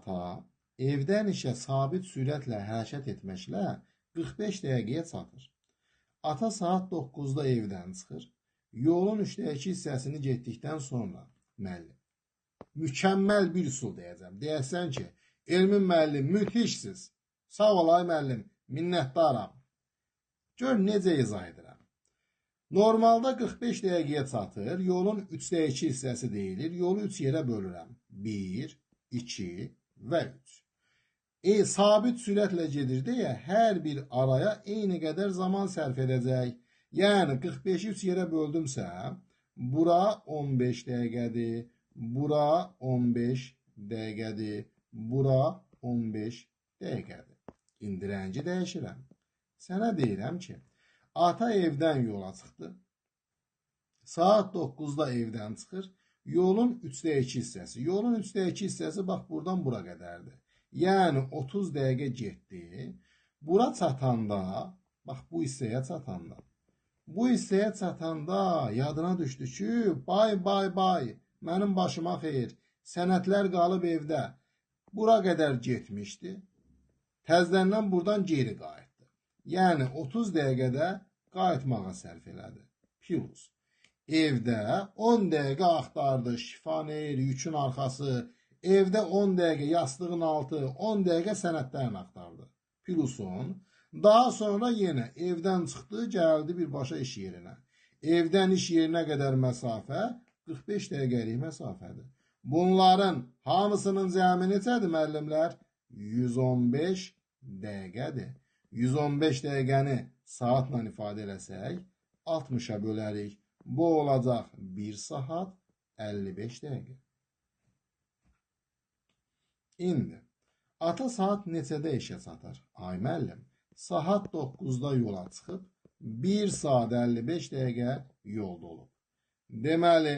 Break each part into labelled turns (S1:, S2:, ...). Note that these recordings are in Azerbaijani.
S1: ata evdən işə sabit sürətlə hərəkət etməklə 45 dəqiqəyə çatır. Ata saat 9-da evdən çıxır. Yolun 3/2 hissəsini getdikdən sonra müəllim. Mükəmməl bir üsul deyəcəm. Deyəsən ki, Elmin müəllim, müthişsiz. Sağ olay müəllim, minnətdaram. Gör necə izah edirəm. Normalda 45 dəqiqəyə çatır, yolun 3/2 hissəsi deyilir, yolu 3 yerə bölürəm. 1, 2 və 3. Sabit sürətlə gedir deyə hər bir araya eyni qədər zaman sərf edəcək. Yəni 45-i 3 yerə böldümsə, bura 15 dəqiqədir, bura 15 dəqiqədir, bura 15 dəqiqədir. İndi rəngi dəyişirəm. Sənə deyirəm ki, ata evdən yola çıxdı. Saat 9-da evdən çıxır. Yolun 3/2 hissəsi. Yolun 3/2 hissəsi bax buradan bura qədərdir. Yəni 30 dəqiqə getdi. Bura çatanda, bax bu hissəyə çatanda. Bu hissəyə çatanda yadına düşdü ki, bay, mənim başıma xeyir, sənədlər qalıb evdə. Bura qədər getmişdi. Təzədən buradan geri qayıtdı. Yəni 30 dəqiqədə qayıtmağa sərf elədi. Plus. Evdə 10 dəqiqə axtardı, şifaneyr, yükün arxası. Evdə 10 dəqiqə yastığın altı, 10 dəqiqə sənədlərini axtardı. Plusun. Daha sonra yenə evdən çıxdı, gəldi birbaşa iş yerinə. Evdən iş yerinə qədər məsafə 45 dəqiqəlik məsafədir. Bunların hamısının cəmi neçədir müəllimlər? 115 dəqiqədir. 115 dəqiqəni saatla ifadə eləsək, 60-a bölərik. Bu olacaq 1 saat 55 dəqiqə. İndi, ata saat neçədə işə çatar? Ay müəllim, saat 9-da yola çıxıb, 1 saat 55 dəqiqə yolda olub. Deməli,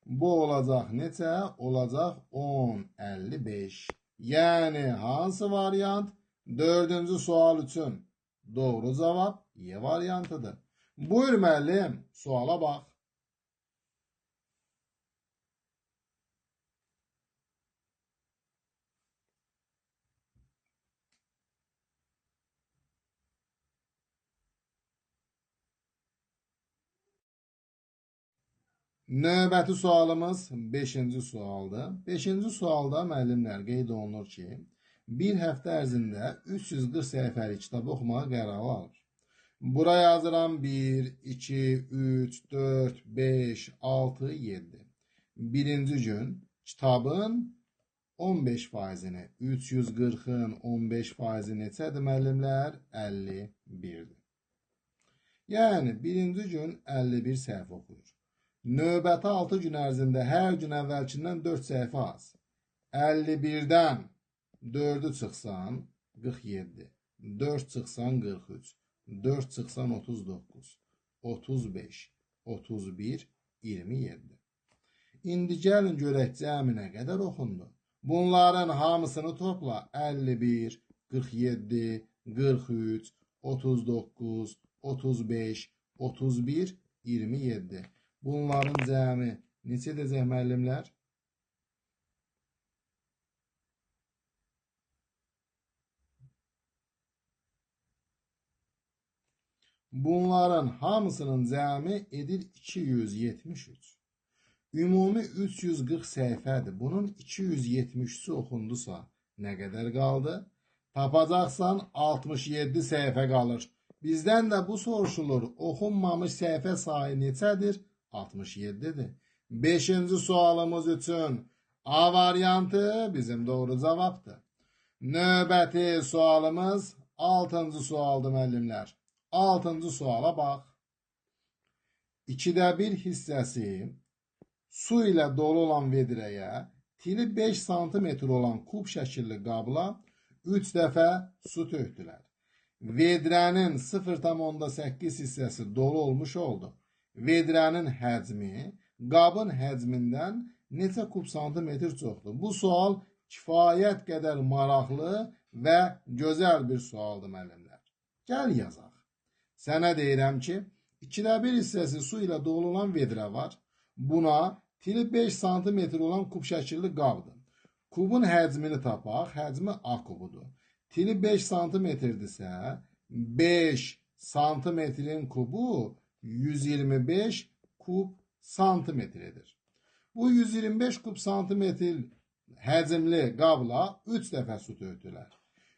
S1: bu olacaq neçə? Olacaq 10:55. Yəni, hansı variant? 4-cü sual üçün doğru cavab Y variantıdır. Buyur müəllim, suala bax. Növbəti sualımız 5-ci sualdır. 5-ci sualda müəllimlər qeyd olunur ki, bir həftə ərzində 340 səhifəlik kitab oxumağa qərar alır. Bura yazıram 1, 2, 3, 4, 5, 6, 7. Birinci gün kitabın 15%-ni, 340-ın 15%-i neçədir müəllimlər? 51-dir. Yəni, birinci gün 51 səhifə oxuyur. Növbəti 6 gün ərzində hər gün əvvəlkindən 4 səhifə az. 51-dən 4-ü çıxsan 47, 4 çıxsan 43, 4 çıxsan 39, 35, 31, 27. İndi gəlin görək cəmi nə qədər oxundu. Bunların hamısını topla 51, 47, 43, 39, 35, 31, 27. Bunların cəmi neçə edəcək müəllimlər? Bunların hamısının cəmi edir 273. Ümumi 340 səhifədir. Bunun 273-ü oxundusa nə qədər qaldı? Tapacaqsan 67 səhifə qalır. Bizdən də bu soruşulur. Oxunmamış səhifə sayı neçədir? 67-dir. 5-ci sualımız üçün A variantı bizim doğru cavabdır. Növbəti sualımız 6-cı sualdır müəllimlər. 6-cı suala bax. 2də 1 hissəsi su ilə dolu olan vedrəyə, tili 5 sm olan kub şəkilli qabla 3 dəfə su tökdülər. Vedrənin 0,8 hissəsi dolu olmuş oldu. Vedrənin həcmi qabın həcmindən neçə kub santimetr çoxdur? Bu sual kifayət qədər maraqlı və gözəl bir sualdır müəllimlər. Gəl yazaq. Sənə deyirəm ki, 2də 1 hissəsi su ilə dolu olan vedrə var. Buna Tili 5 santimetr olan kub şəkilli qabdır. Kubun həcmini tapaq. Həcmi A kubudur. Tili 5 santimetrdirsə 5 santimetrin kubu 125 kub santimetrdir. Bu 125 kub santimetr həcmli qabla 3 dəfə su tökdülər.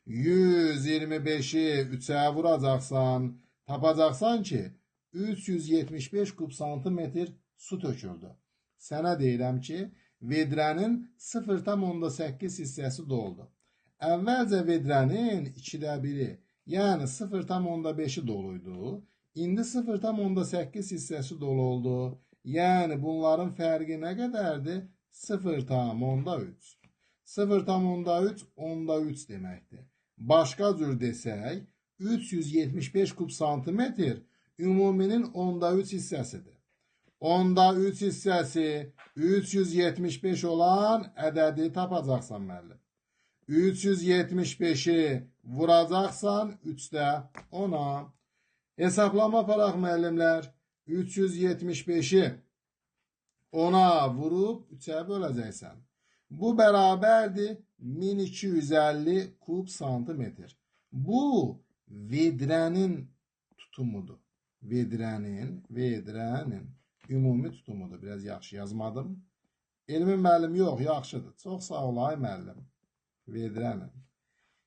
S1: 125'i 3'e vuracaqsan, tapacaqsan ki 375 kub santimetr su töküldü. Sənə deyirəm ki, vedrənin 0,8 hissəsi doldu. Əvvəlcə vedrənin 2də 1'i, yəni 0,5'i doluydu. İndi 0,8 hissəsi dolu oldu. Yəni bunların fərqi nə qədərdir? 0,3. 0,3 onda 3 deməkdir. Başqa cür desək, 375 kub santimetr ümuminin onda 3 hissəsidir. Onda 3 hissəsi 375 olan ədədi tapacaqsan müəllim. 375'i vuracaqsan 3'də 10'a. Hesablama aparaq müəllimlər. 375'i 10'a vurub 3'ə böləcəksən. Bu bərabərdir 1250 kub santimetr. Bu vedrənin tutumudur. Vedrənin ümumi tutumudur. Biraz yaxşı yazmadım. Elmi müəllim yox, yaxşıdır. Çox sağ olay müəllim.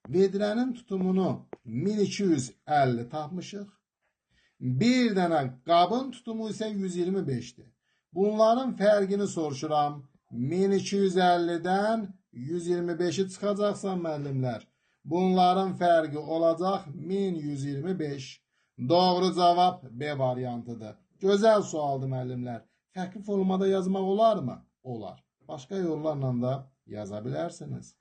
S1: Vedrənin tutumunu 1250 tapmışıq. Bir dənə qabın tutumu isə 125'dir. Bunların fərqini soruşuram. 1250'dən 125'i çıxacaqsan müəllimlər. Bunların fərqi olacaq 1125. Doğru cavab B variantıdır. Gözəl sualdır müəllimlər. Fərqli formada yazmaq olar mı? Olar. Başqa yollarla da yaza bilərsiniz.